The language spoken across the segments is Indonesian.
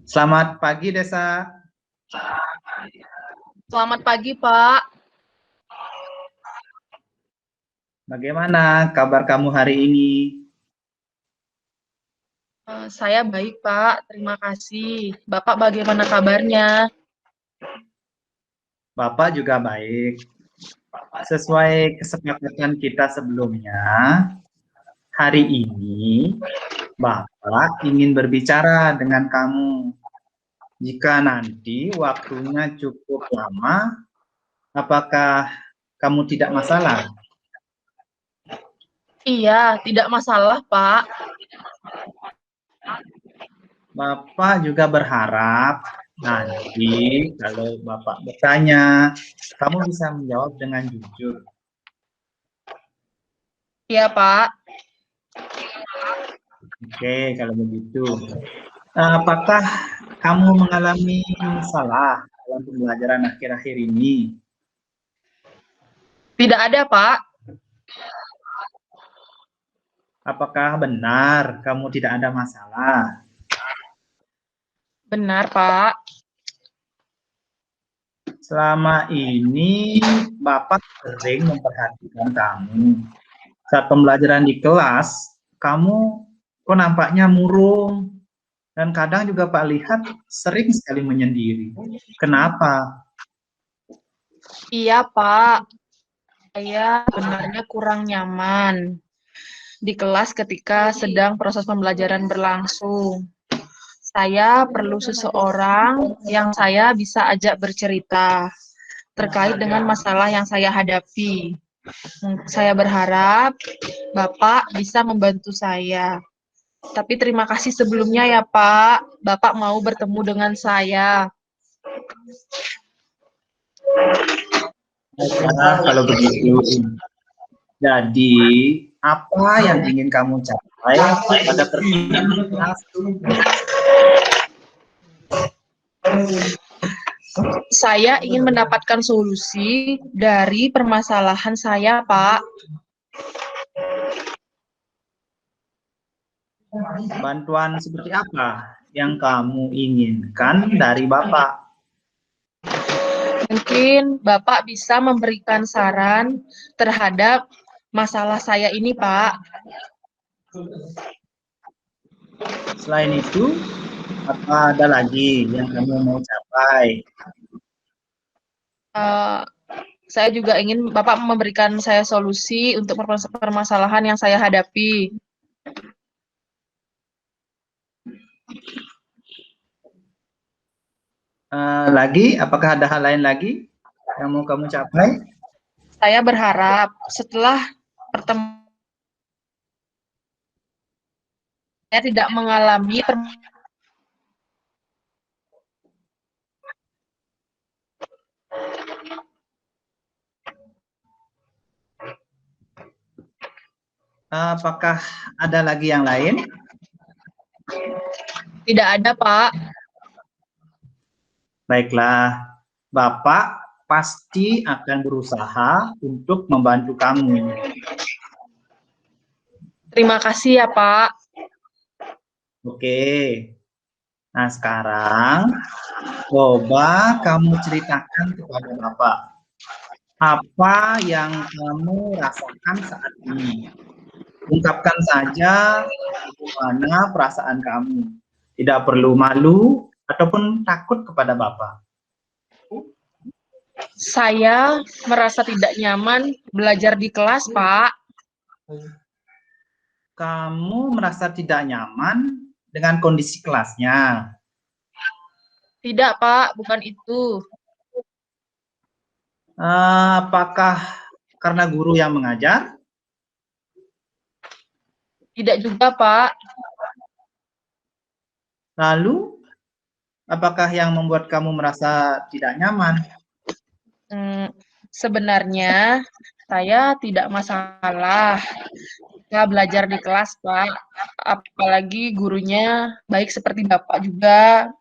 Selamat pagi, Desa. Selamat pagi, Pak. Bagaimana kabar kamu hari ini? Saya baik, Pak. Terima kasih. Bapak bagaimana kabarnya? Bapak juga baik. Sesuai kesepakatan kita sebelumnya, hari ini Bapak ingin berbicara dengan kamu. Jika nanti waktunya cukup lama, apakah kamu tidak masalah? Iya, tidak masalah, Pak. Bapak juga berharap nanti kalau Bapak bertanya, kamu bisa menjawab dengan jujur. Iya, Pak. Oke, kalau begitu. Apakah kamu mengalami masalah dalam pembelajaran akhir-akhir ini? Tidak ada, Pak. Apakah benar kamu tidak ada masalah? Benar, Pak. Selama ini Bapak sering memperhatikan kamu. Saat pembelajaran di kelas, kamu kok nampaknya murung. Dan kadang juga Pak lihat sering sekali menyendiri. Kenapa? Iya, Pak. Saya sebenarnya kurang nyaman di kelas ketika sedang proses pembelajaran berlangsung. Saya perlu seseorang yang saya bisa ajak bercerita terkait dengan masalah yang saya hadapi. Saya berharap Bapak bisa membantu saya. Tapi terima kasih sebelumnya ya Pak. Bapak mau bertemu dengan saya. Baiklah, kalau begitu. Jadi, apa yang ingin kamu capai pada pertemuan kelas? Saya ingin mendapatkan solusi dari permasalahan saya, Pak. Bantuan seperti apa yang kamu inginkan dari Bapak? Mungkin Bapak bisa memberikan saran terhadap masalah saya ini, Pak. Selain itu, apa ada lagi yang kamu mau capai? Uh, saya juga ingin Bapak memberikan saya solusi untuk permasalahan yang saya hadapi. Apakah ada hal lain lagi yang mau kamu capai? Saya berharap setelah pertemuan saya tidak mengalami Apakah ada lagi yang lain? Tidak ada, Pak. Baiklah, Bapak pasti akan berusaha untuk membantu kamu. Terima kasih ya, Pak. Oke. Nah, sekarang coba kamu ceritakan kepada Bapak. Apa yang kamu rasakan saat ini? Ungkapkan saja bagaimana perasaan kamu. Tidak perlu malu ataupun takut kepada Bapak. Saya merasa tidak nyaman belajar di kelas, Pak. Kamu merasa tidak nyaman dengan kondisi kelasnya? Tidak, Pak, bukan itu. Apakah karena guru yang mengajar? Tidak juga, Pak. Lalu, apakah yang membuat kamu merasa tidak nyaman? Sebenarnya saya tidak masalah jika belajar di kelas, Pak. Apalagi gurunya baik seperti Bapak juga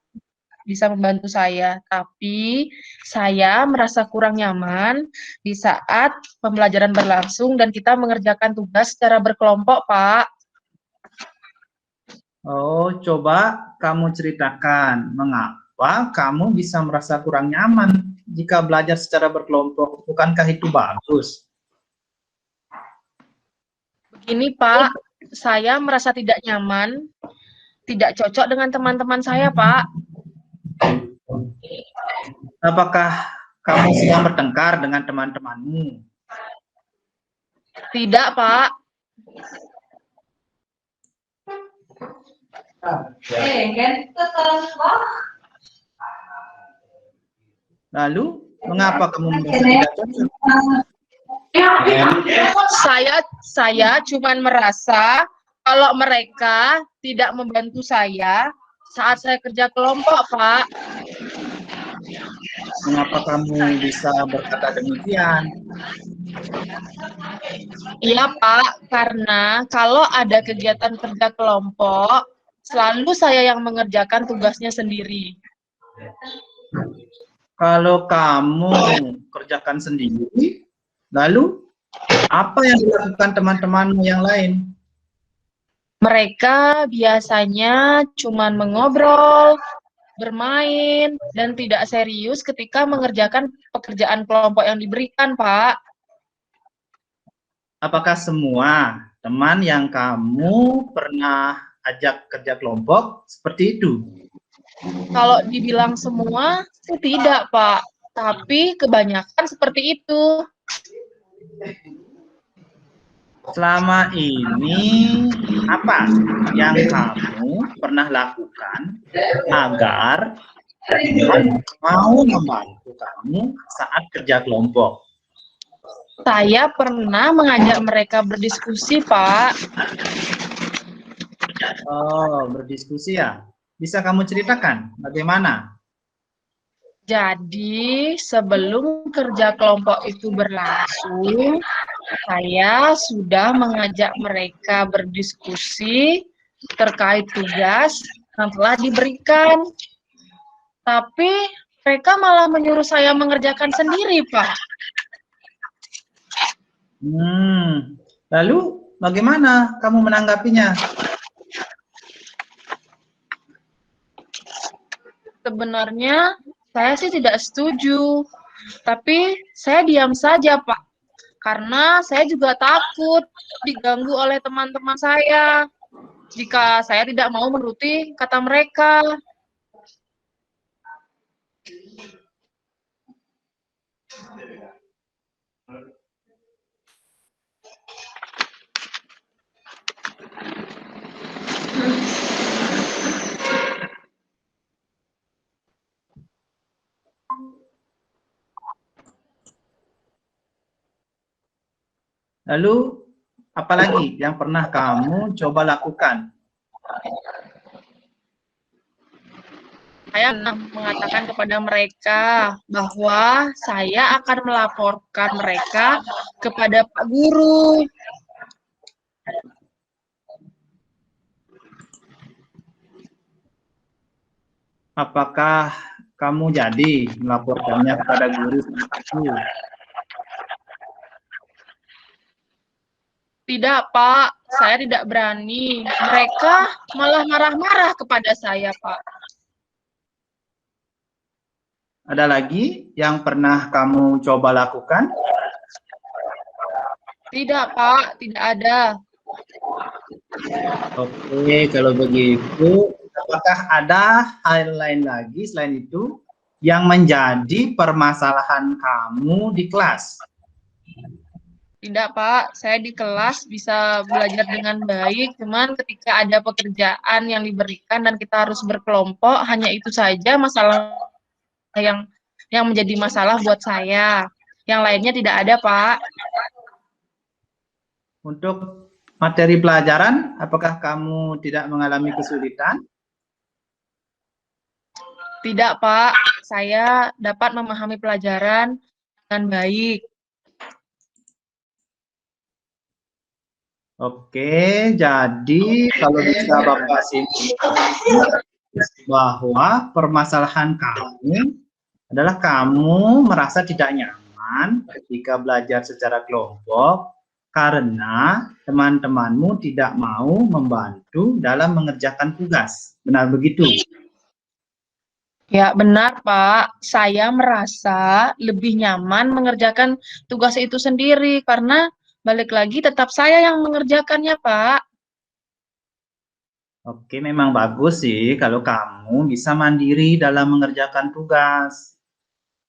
bisa membantu saya. Tapi saya merasa kurang nyaman di saat pembelajaran berlangsung dan kita mengerjakan tugas secara berkelompok, Pak. Oh, coba kamu ceritakan mengapa kamu bisa merasa kurang nyaman jika belajar secara berkelompok. Bukankah itu bagus? Begini, Pak, saya merasa tidak nyaman, tidak cocok dengan teman-teman saya, Pak. Apakah kamu sedang bertengkar dengan teman-temanmu? Tidak, Pak. Lalu, mengapa kamu merasa tidak cocok? Saya cuma merasa kalau mereka tidak membantu saya saat saya kerja kelompok, Pak. Mengapa kamu bisa berkata demikian? Iya, Pak, karena kalau ada kegiatan kerja kelompok, selalu saya yang mengerjakan tugasnya sendiri. Kalau kamu kerjakan sendiri, lalu apa yang dilakukan teman-temanmu yang lain? Mereka biasanya cuma mengobrol, bermain, dan tidak serius ketika mengerjakan pekerjaan kelompok yang diberikan, Pak. Apakah semua teman yang kamu pernah ajak kerja kelompok seperti itu? Kalau dibilang semua, sih tidak, Pak. Tapi kebanyakan seperti itu. Selama ini, apa yang kamu pernah lakukan agar teman mau membantu kamu saat kerja kelompok? Saya pernah mengajak mereka berdiskusi, Pak. Oh, berdiskusi ya? Bisa kamu ceritakan bagaimana? Jadi, sebelum kerja kelompok itu berlangsung, saya sudah mengajak mereka berdiskusi terkait tugas yang telah diberikan. Tapi mereka malah menyuruh saya mengerjakan sendiri, Pak. Lalu bagaimana kamu menanggapinya? Sebenarnya saya sih tidak setuju, tapi saya diam saja, Pak. Karena saya juga takut diganggu oleh teman-teman saya jika saya tidak mau menuruti kata mereka. Lalu apalagi yang pernah kamu coba lakukan? Saya mengatakan kepada mereka bahwa saya akan melaporkan mereka kepada Pak Guru. Apakah kamu jadi melaporkannya kepada guru itu? Tidak, Pak. Saya tidak berani. Mereka malah marah-marah kepada saya, Pak. Ada lagi yang pernah kamu coba lakukan? Tidak, Pak. Tidak ada. Oke, kalau begitu, apakah ada hal lain lagi selain itu yang menjadi permasalahan kamu di kelas? Tidak, Pak. Saya di kelas bisa belajar dengan baik, cuman ketika ada pekerjaan yang diberikan dan kita harus berkelompok, hanya itu saja masalah yang menjadi masalah buat saya. Yang lainnya tidak ada, Pak. Untuk materi pelajaran, apakah kamu tidak mengalami kesulitan? Tidak, Pak. Saya dapat memahami pelajaran dengan baik. Oke, jadi kalau bisa Bapak simpulkan bahwa permasalahan kamu adalah kamu merasa tidak nyaman ketika belajar secara kelompok karena teman-temanmu tidak mau membantu dalam mengerjakan tugas. Benar begitu? Ya, benar, Pak. Saya merasa lebih nyaman mengerjakan tugas itu sendiri karena balik lagi tetap saya yang mengerjakannya, Pak. Oke, memang bagus sih kalau kamu bisa mandiri dalam mengerjakan tugas.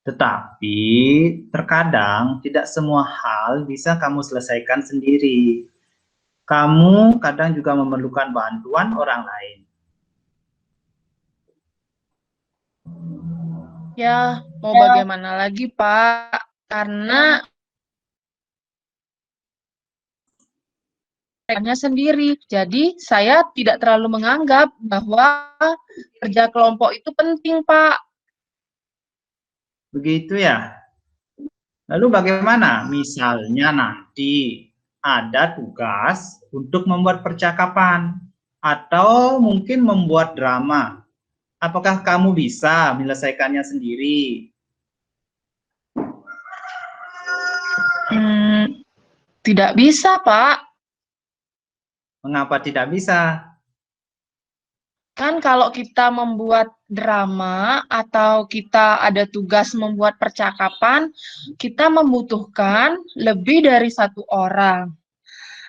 Tetapi terkadang tidak semua hal bisa kamu selesaikan sendiri. Kamu kadang juga memerlukan bantuan orang lain. Ya, mau bagaimana lagi, Pak? Karena mereka sendiri. Jadi, saya tidak terlalu menganggap bahwa kerja kelompok itu penting, Pak. Begitu ya. Lalu bagaimana? Misalnya nanti ada tugas untuk membuat percakapan atau mungkin membuat drama. Apakah kamu bisa menyelesaikannya sendiri? Tidak bisa, Pak. Mengapa tidak bisa? Kan kalau kita membuat drama atau kita ada tugas membuat percakapan, kita membutuhkan lebih dari satu orang.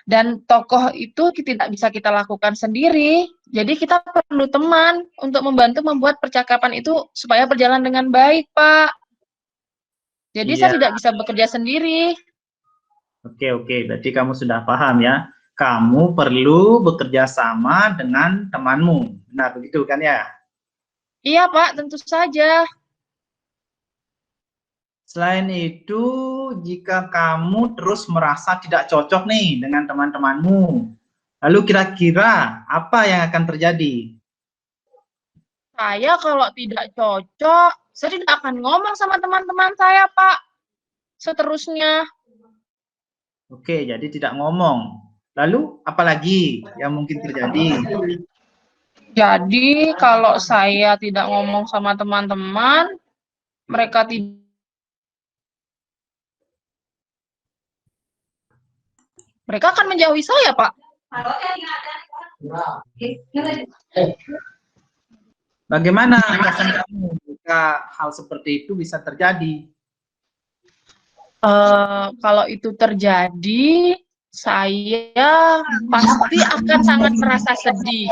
Dan tokoh itu tidak bisa kita lakukan sendiri. Jadi kita perlu teman untuk membantu membuat percakapan itu supaya berjalan dengan baik, Pak. Jadi saya Iya, tidak bisa bekerja sendiri. oke. Berarti kamu sudah paham ya. Kamu perlu bekerja sama dengan temanmu. Benar begitu kan ya? Iya, Pak, tentu saja. Selain itu, jika kamu terus merasa tidak cocok nih dengan teman-temanmu, lalu kira-kira apa yang akan terjadi? Saya kalau tidak cocok, saya tidak akan ngomong sama teman-teman saya, Pak. Seterusnya. Oke, jadi tidak ngomong. Lalu apalagi yang mungkin terjadi? Jadi kalau saya tidak ngomong sama teman-teman, mereka akan menjauhi saya, Pak. Bagaimana alasan kamu jika hal seperti itu bisa terjadi? Kalau itu terjadi, saya pasti akan sangat merasa sedih.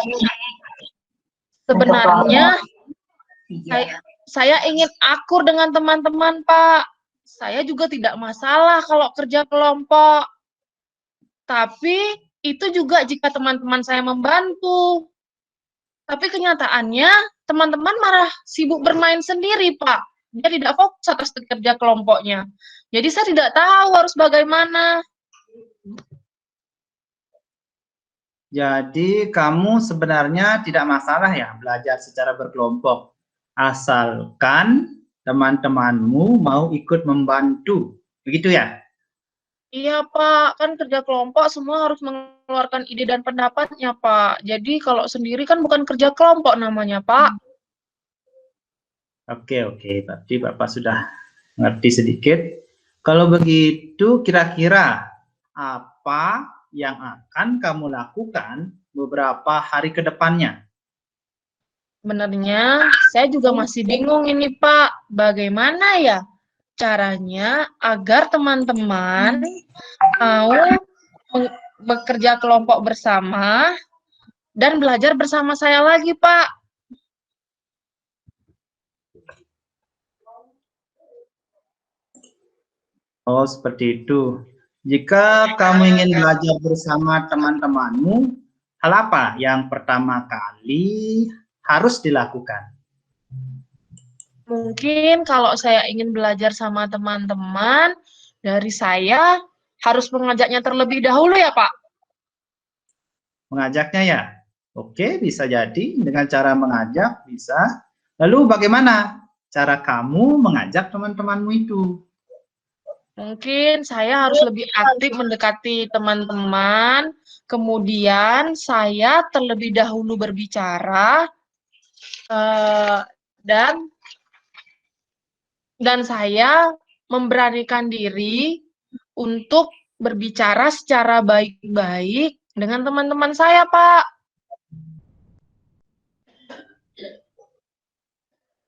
Sebenarnya saya ingin akur dengan teman-teman, Pak. Saya juga tidak masalah kalau kerja kelompok. Tapi itu juga jika teman-teman saya membantu. Tapi kenyataannya teman-teman malah sibuk bermain sendiri, Pak. Dia tidak fokus atas kerja kelompoknya. Jadi saya tidak tahu harus bagaimana. Jadi kamu sebenarnya tidak masalah ya belajar secara berkelompok, asalkan teman-temanmu mau ikut membantu, begitu ya? Iya, Pak. Kan kerja kelompok semua harus mengeluarkan ide dan pendapatnya, Pak. Jadi kalau sendiri kan bukan kerja kelompok namanya, Pak. Oke. Berarti Bapak sudah ngerti sedikit. Kalau begitu, kira-kira apa yang akan kamu lakukan beberapa hari ke depannya? Sebenarnya saya juga masih bingung ini, Pak. Bagaimana ya caranya agar teman-teman mau bekerja kelompok bersama dan belajar bersama saya lagi, Pak. Oh, seperti itu. Jika kamu ingin belajar bersama teman-temanmu, hal apa yang pertama kali harus dilakukan? Mungkin kalau saya ingin belajar sama teman-teman, dari saya harus mengajaknya terlebih dahulu ya, Pak. Mengajaknya ya? Oke, bisa jadi dengan cara mengajak, bisa. Lalu bagaimana cara kamu mengajak teman-temanmu itu? Mungkin saya harus lebih aktif mendekati teman-teman, kemudian saya terlebih dahulu berbicara, dan saya memberanikan diri untuk berbicara secara baik-baik dengan teman-teman saya, Pak.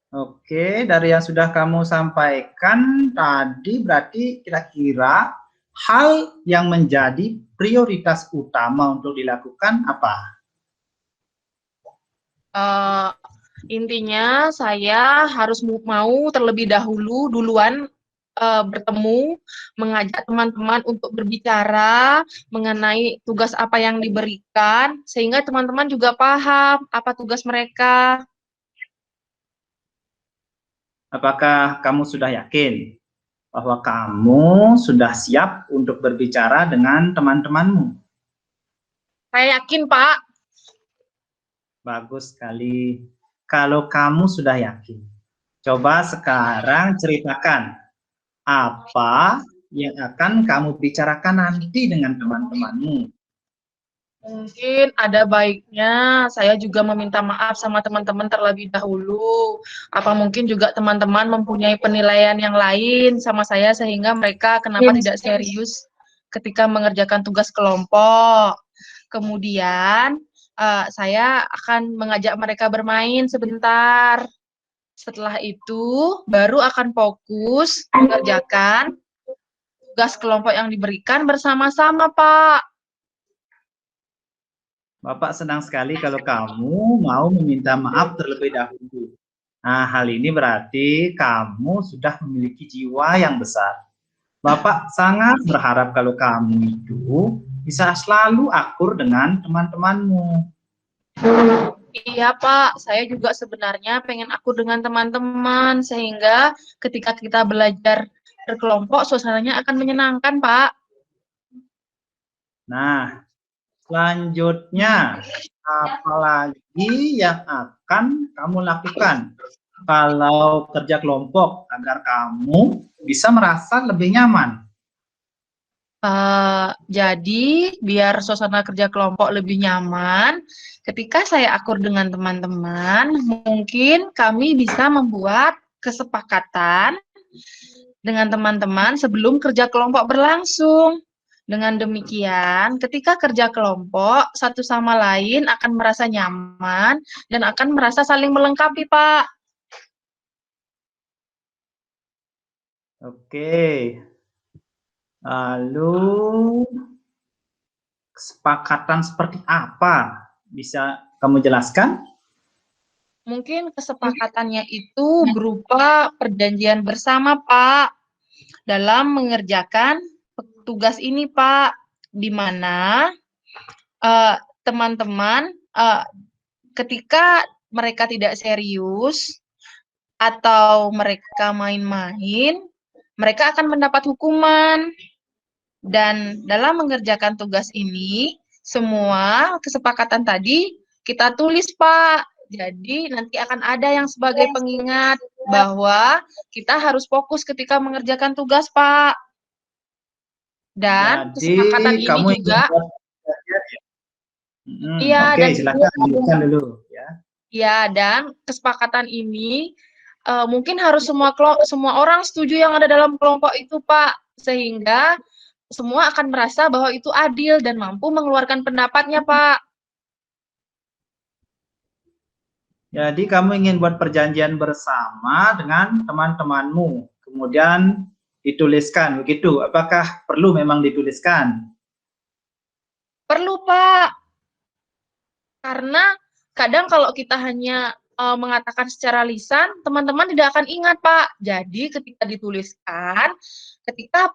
Oke, dari yang sudah kamu sampaikan tadi berarti kira-kira hal yang menjadi prioritas utama untuk dilakukan apa? Eh, Intinya saya harus mau terlebih dahulu duluan bertemu, mengajak teman-teman untuk berbicara mengenai tugas apa yang diberikan, sehingga teman-teman juga paham apa tugas mereka. Apakah kamu sudah yakin bahwa kamu sudah siap untuk berbicara dengan teman-temanmu? Saya yakin, Pak. Bagus sekali. Kalau kamu sudah yakin, coba sekarang ceritakan apa yang akan kamu bicarakan nanti dengan teman-temanmu. Mungkin ada baiknya saya juga meminta maaf sama teman-teman terlebih dahulu. Apa mungkin juga teman-teman mempunyai penilaian yang lain sama saya sehingga mereka kenapa tidak serius ketika mengerjakan tugas kelompok. Kemudian saya akan mengajak mereka bermain sebentar. Setelah itu baru akan fokus mengerjakan tugas kelompok yang diberikan bersama-sama, Pak. Bapak senang sekali kalau kamu mau meminta maaf terlebih dahulu. Nah, hal ini berarti kamu sudah memiliki jiwa yang besar. Bapak sangat berharap kalau kamu itu bisa selalu akur dengan teman-temanmu. Iya Pak, saya juga sebenarnya pengen akur dengan teman-teman sehingga ketika kita belajar berkelompok suasananya akan menyenangkan Pak. Nah, selanjutnya apalagi yang akan kamu lakukan kalau kerja kelompok agar kamu bisa merasa lebih nyaman? Jadi biar suasana kerja kelompok lebih nyaman, ketika saya akur dengan teman-teman, mungkin kami bisa membuat kesepakatan dengan teman-teman sebelum kerja kelompok berlangsung. Dengan demikian, ketika kerja kelompok, satu sama lain akan merasa nyaman dan akan merasa saling melengkapi, Pak. Oke. Lalu kesepakatan seperti apa? Bisa kamu jelaskan? Mungkin kesepakatannya itu berupa perjanjian bersama, Pak, dalam mengerjakan tugas ini, Pak, di mana teman-teman ketika mereka tidak serius atau mereka main-main, mereka akan mendapat hukuman. Dan dalam mengerjakan tugas ini, semua kesepakatan tadi kita tulis, Pak. Jadi nanti akan ada yang sebagai pengingat bahwa kita harus fokus ketika mengerjakan tugas, Pak. Dan Jadi kesepakatan ini kamu ingin juga, buat iya, oke, dan silakan lanjutkan dulu ya. ya, dan kesepakatan ini mungkin harus semua orang setuju yang ada dalam kelompok itu, Pak, sehingga semua akan merasa bahwa itu adil dan mampu mengeluarkan pendapatnya, Pak. Jadi kamu ingin buat perjanjian bersama dengan teman-temanmu, kemudian dituliskan begitu. Apakah perlu memang dituliskan? Perlu, Pak, karena kadang kalau kita hanya mengatakan secara lisan, teman-teman tidak akan ingat, Pak. Jadi ketika dituliskan, ketika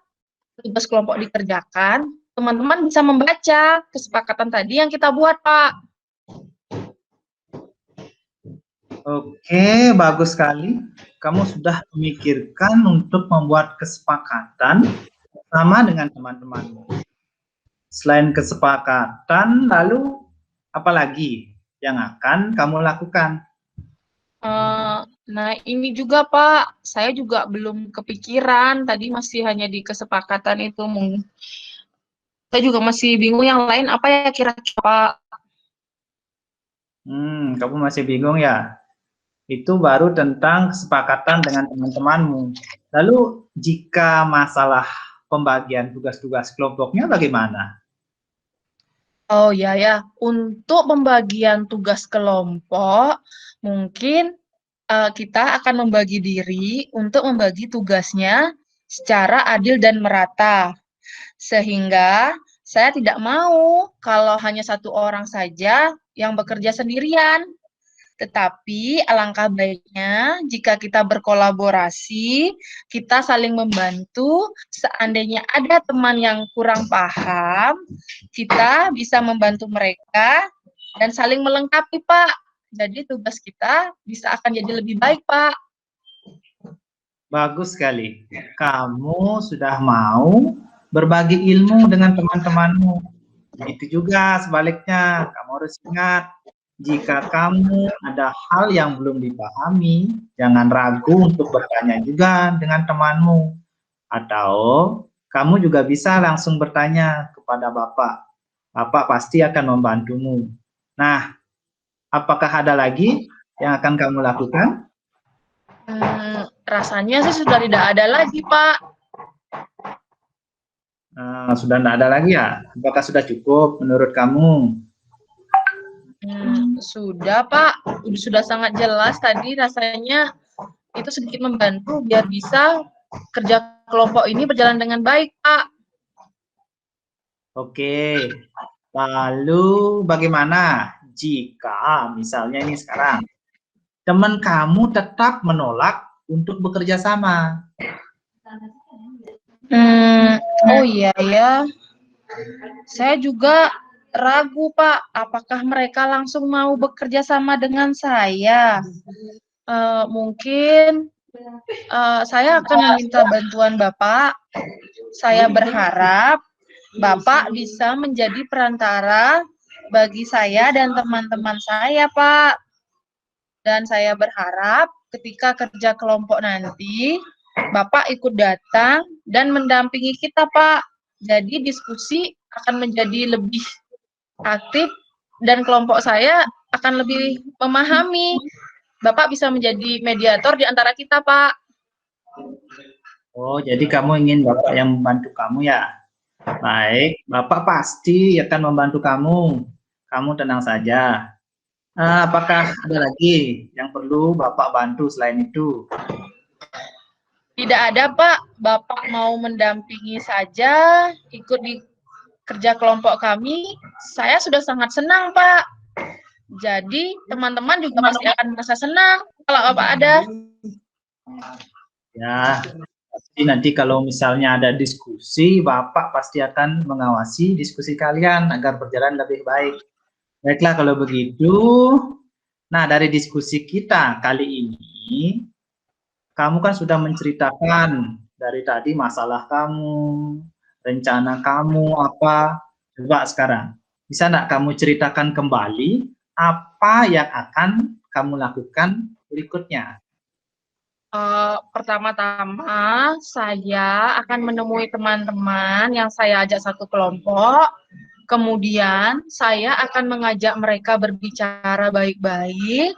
tugas kelompok dikerjakan, teman-teman bisa membaca kesepakatan tadi yang kita buat, Pak. Oke, bagus sekali. Kamu sudah memikirkan untuk membuat kesepakatan sama dengan teman-temanmu. Selain kesepakatan, lalu apa lagi yang akan kamu lakukan? Nah, ini juga, Pak. Saya juga belum kepikiran. Tadi masih hanya di kesepakatan itu. Saya juga masih bingung yang lain apa ya kira-kira, Pak. Kamu masih bingung ya? Itu baru tentang kesepakatan dengan teman-temanmu. Lalu jika masalah pembagian tugas-tugas kelompoknya bagaimana? Oh ya ya, untuk pembagian tugas kelompok, mungkin kita akan membagi diri untuk membagi tugasnya secara adil dan merata. Sehingga saya tidak mau kalau hanya satu orang saja yang bekerja sendirian. Tetapi alangkah baiknya jika kita berkolaborasi, kita saling membantu. Seandainya ada teman yang kurang paham, kita bisa membantu mereka dan saling melengkapi, Pak. Jadi tugas kita bisa akan jadi lebih baik, Pak. Bagus sekali. Kamu sudah mau berbagi ilmu dengan teman-temanmu. Begitu juga sebaliknya, kamu harus ingat, jika kamu ada hal yang belum dipahami, jangan ragu untuk bertanya juga dengan temanmu. Atau kamu juga bisa langsung bertanya kepada Bapak. Bapak pasti akan membantumu. Nah, apakah ada lagi yang akan kamu lakukan? Rasanya sih sudah tidak ada lagi, Pak. Sudah tidak ada lagi ya? Apakah sudah cukup menurut kamu? Sudah, Pak. Sudah sangat jelas tadi, rasanya itu sedikit membantu biar bisa kerja kelompok ini berjalan dengan baik, Pak. Oke. Lalu bagaimana jika misalnya ini sekarang teman kamu tetap menolak untuk bekerja sama? Oh iya ya. Saya juga ragu, Pak, apakah mereka langsung mau bekerja sama dengan saya? Mungkin saya akan meminta bantuan Bapak. Saya berharap Bapak bisa menjadi perantara bagi saya dan teman-teman saya, Pak. Dan saya berharap ketika kerja kelompok nanti, Bapak ikut datang dan mendampingi kita, Pak. Jadi diskusi akan menjadi lebih aktif dan kelompok saya akan lebih memahami. Bapak bisa menjadi mediator di antara kita, Pak. Oh, jadi kamu ingin Bapak yang membantu kamu ya? Baik, Bapak pasti akan membantu kamu. Kamu tenang saja. Apakah ada lagi yang perlu Bapak bantu selain itu? Tidak ada, Pak. Bapak mau mendampingi saja, ikut di kerja kelompok kami, saya sudah sangat senang, Pak. Jadi, teman-teman juga pasti akan merasa senang kalau Bapak ada. Ya, pasti nanti kalau misalnya ada diskusi, Bapak pasti akan mengawasi diskusi kalian agar berjalan lebih baik. Baiklah kalau begitu. Nah, dari diskusi kita kali ini, kamu kan sudah menceritakan dari tadi masalah kamu, rencana kamu apa. Coba sekarang, bisa enggak kamu ceritakan kembali apa yang akan kamu lakukan berikutnya? Pertama-tama, saya akan menemui teman-teman yang saya ajak satu kelompok. Kemudian, saya akan mengajak mereka berbicara baik-baik.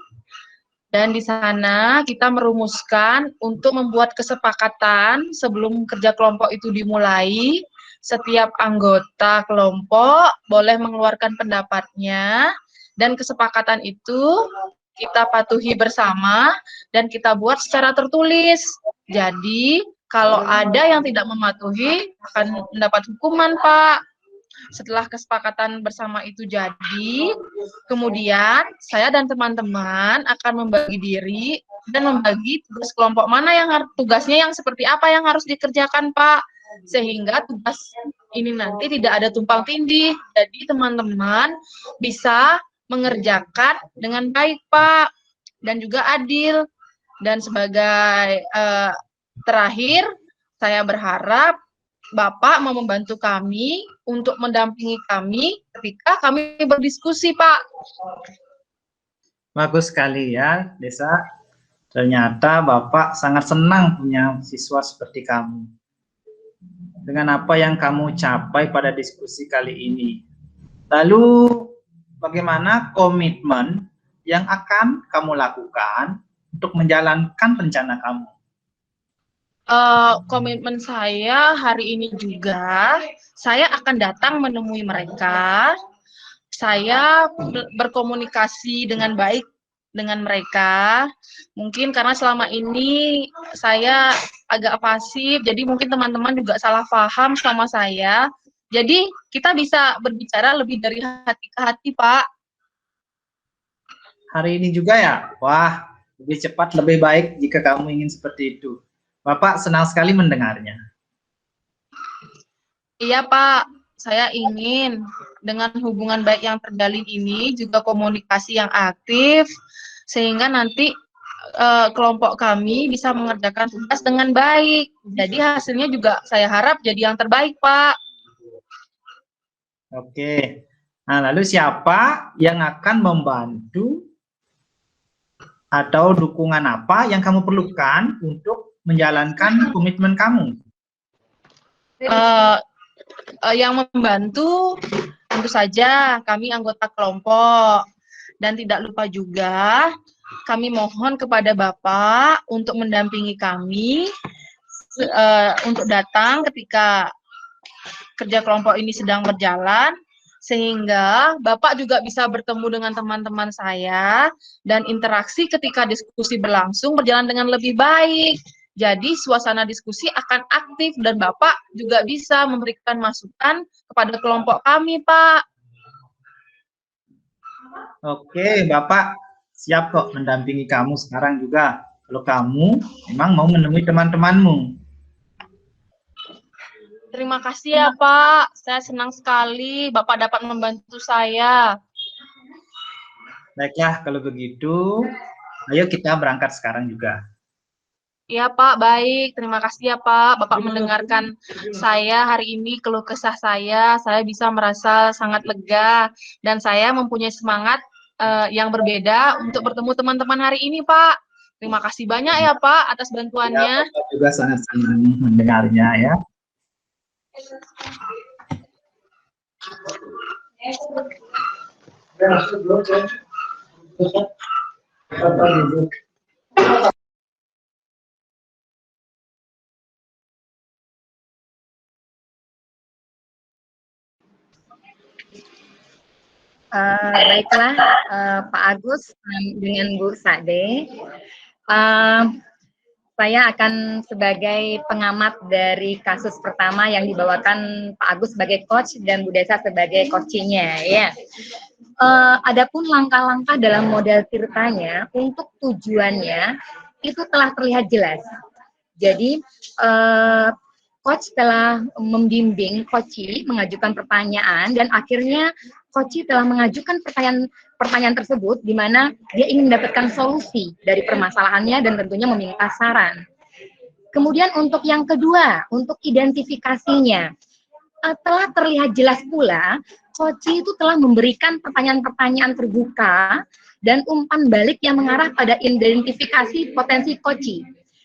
Dan di sana kita merumuskan untuk membuat kesepakatan sebelum kerja kelompok itu dimulai. Setiap anggota kelompok boleh mengeluarkan pendapatnya, dan kesepakatan itu kita patuhi bersama dan kita buat secara tertulis. Jadi, kalau ada yang tidak mematuhi akan mendapat hukuman, Pak. Setelah kesepakatan bersama itu jadi, kemudian saya dan teman-teman akan membagi diri dan membagi tugas kelompok mana yang tugasnya yang seperti apa yang harus dikerjakan, Pak. Sehingga tugas ini nanti tidak ada tumpang tindih. Jadi teman-teman bisa mengerjakan dengan baik, Pak, dan juga adil. Dan sebagai terakhir, saya berharap Bapak mau membantu kami untuk mendampingi kami ketika kami berdiskusi, Pak. Bagus sekali ya, Desa. Ternyata Bapak sangat senang punya siswa seperti kamu. Dengan apa yang kamu capai pada diskusi kali ini. Lalu, bagaimana komitmen yang akan kamu lakukan untuk menjalankan rencana kamu? Komitmen saya hari ini juga, saya akan datang menemui mereka. Saya berkomunikasi dengan baik dengan mereka. Mungkin karena selama ini saya agak pasif, jadi mungkin teman-teman juga salah paham sama saya. Jadi kita bisa berbicara lebih dari hati ke hati, Pak. Hari ini juga ya? Wah, lebih cepat, lebih baik jika kamu ingin seperti itu. Bapak senang sekali mendengarnya. Iya, Pak. Saya ingin dengan hubungan baik yang terjalin ini juga komunikasi yang aktif sehingga nanti kelompok kami bisa mengerjakan tugas dengan baik. Jadi hasilnya juga saya harap jadi yang terbaik, Pak. Oke. Nah, lalu siapa yang akan membantu atau dukungan apa yang kamu perlukan untuk menjalankan komitmen kamu? Yang membantu tentu saja kami anggota kelompok, dan tidak lupa juga kami mohon kepada Bapak untuk mendampingi kami untuk datang ketika kerja kelompok ini sedang berjalan, sehingga Bapak juga bisa bertemu dengan teman-teman saya dan interaksi ketika diskusi berlangsung berjalan dengan lebih baik. Jadi suasana diskusi akan aktif dan Bapak juga bisa memberikan masukan kepada kelompok kami, Pak. Oke, Bapak siap kok mendampingi kamu sekarang juga. Kalau kamu memang mau menemui teman-temanmu. Terima kasih ya, Pak. Saya senang sekali Bapak dapat membantu saya. Baiklah, kalau begitu, ayo kita berangkat sekarang juga. Iya, Pak, baik. Terima kasih ya, Pak. Bapak mendengarkan saya hari ini, keluh kesah saya bisa merasa sangat lega, dan saya mempunyai semangat yang berbeda untuk bertemu teman-teman hari ini, Pak. Terima kasih banyak ya, Pak, atas Ya, bantuannya. Bapak juga sangat senang mendengarnya ya. Baiklah, Pak Agus dengan Bu Sade. Saya akan sebagai pengamat dari kasus pertama yang dibawakan Pak Agus sebagai coach dan Bu Desa sebagai coachingnya. Ya. Adapun langkah-langkah dalam model Tirtanya untuk tujuannya itu telah terlihat jelas. Jadi coach telah membimbing coachi mengajukan pertanyaan, dan akhirnya coachi telah mengajukan pertanyaan tersebut di mana dia ingin mendapatkan solusi dari permasalahannya dan tentunya meminta saran. Kemudian untuk yang kedua, untuk identifikasinya, telah terlihat jelas pula coachi itu telah memberikan pertanyaan-pertanyaan terbuka dan umpan balik yang mengarah pada identifikasi potensi coachi.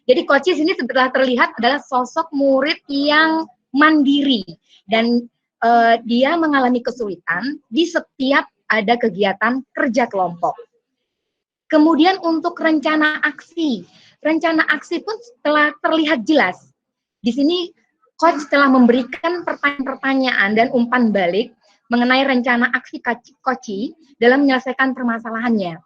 Jadi coachi sini telah terlihat adalah sosok murid yang mandiri dan dia mengalami kesulitan di setiap ada kegiatan kerja kelompok. Kemudian untuk rencana aksi pun telah terlihat jelas. Di sini coach telah memberikan pertanyaan dan umpan balik mengenai rencana aksi coachi dalam menyelesaikan permasalahannya.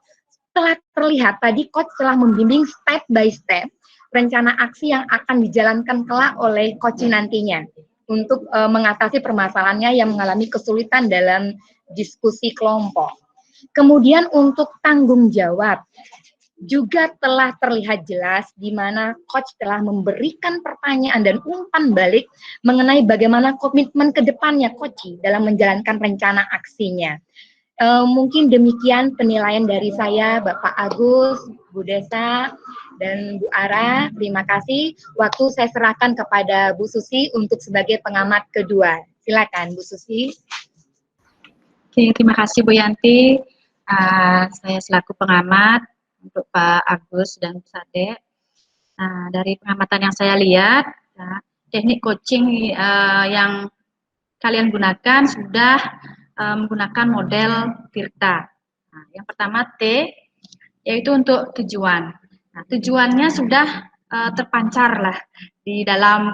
Telah terlihat tadi coach telah membimbing step by step rencana aksi yang akan dijalankan kelak oleh coachi nantinya untuk mengatasi permasalahannya yang mengalami kesulitan dalam diskusi kelompok. Kemudian untuk tanggung jawab juga telah terlihat jelas di mana coach telah memberikan pertanyaan dan umpan balik mengenai bagaimana komitmen ke depannya coach dalam menjalankan rencana aksinya. Mungkin demikian penilaian dari saya, Bapak Agus, Bu Desa, dan Bu Ara. Terima kasih. Waktu saya serahkan kepada Bu Susi untuk sebagai pengamat kedua. Silakan, Bu Susi. Oke, terima kasih Bu Yanti. Saya selaku pengamat untuk Pak Agus dan Bu Sade. Dari pengamatan yang saya lihat, teknik coaching yang kalian gunakan sudah menggunakan model Tirta. Yang pertama T, yaitu untuk tujuan. Tujuannya sudah terpancar lah di dalam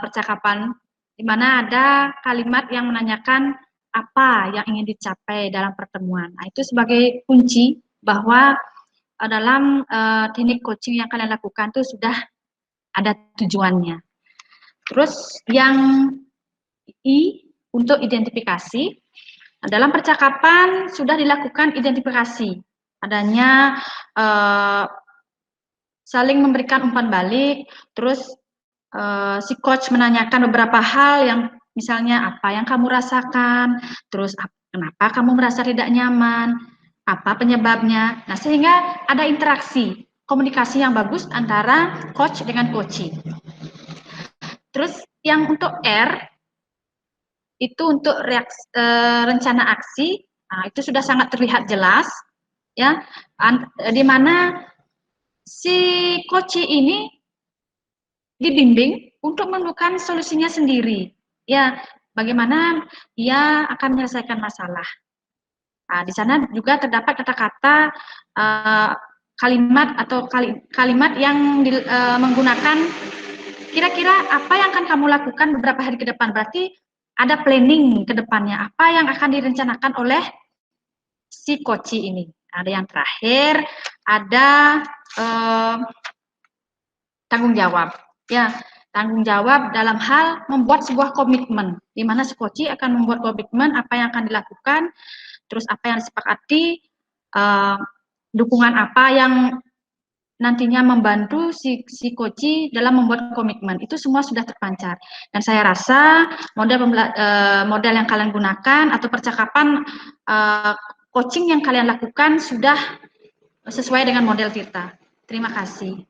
percakapan, di mana ada kalimat yang menanyakan apa yang ingin dicapai dalam pertemuan. Nah, itu sebagai kunci bahwa dalam teknik coaching yang kalian lakukan itu sudah ada tujuannya. Terus yang I untuk identifikasi, dalam percakapan sudah dilakukan identifikasi, adanya saling memberikan umpan balik, terus si coach menanyakan beberapa hal yang misalnya apa yang kamu rasakan, terus kenapa kamu merasa tidak nyaman, apa penyebabnya. Nah, sehingga ada interaksi, komunikasi yang bagus antara coach dengan coachee. Terus yang untuk R, itu untuk rencana aksi, nah, itu sudah sangat terlihat jelas, ya, di mana si coachee ini dibimbing untuk menemukan solusinya sendiri, ya, bagaimana ia akan menyelesaikan masalah. Nah, di sana juga terdapat kata-kata kalimat atau kalimat yang menggunakan kira-kira apa yang akan kamu lakukan beberapa hari ke depan. Berarti ada planning ke depannya, apa yang akan direncanakan oleh si coachee ini. Ada yang terakhir, ada tanggung jawab. Ya, tanggung jawab dalam hal membuat sebuah komitmen, di mana si coachee akan membuat komitmen apa yang akan dilakukan, terus apa yang disepakati, dukungan apa yang nantinya membantu si coachee dalam membuat komitmen. Itu semua sudah terpancar. Dan saya rasa model yang kalian gunakan atau percakapan coaching yang kalian lakukan sudah sesuai dengan model kita. Terima kasih.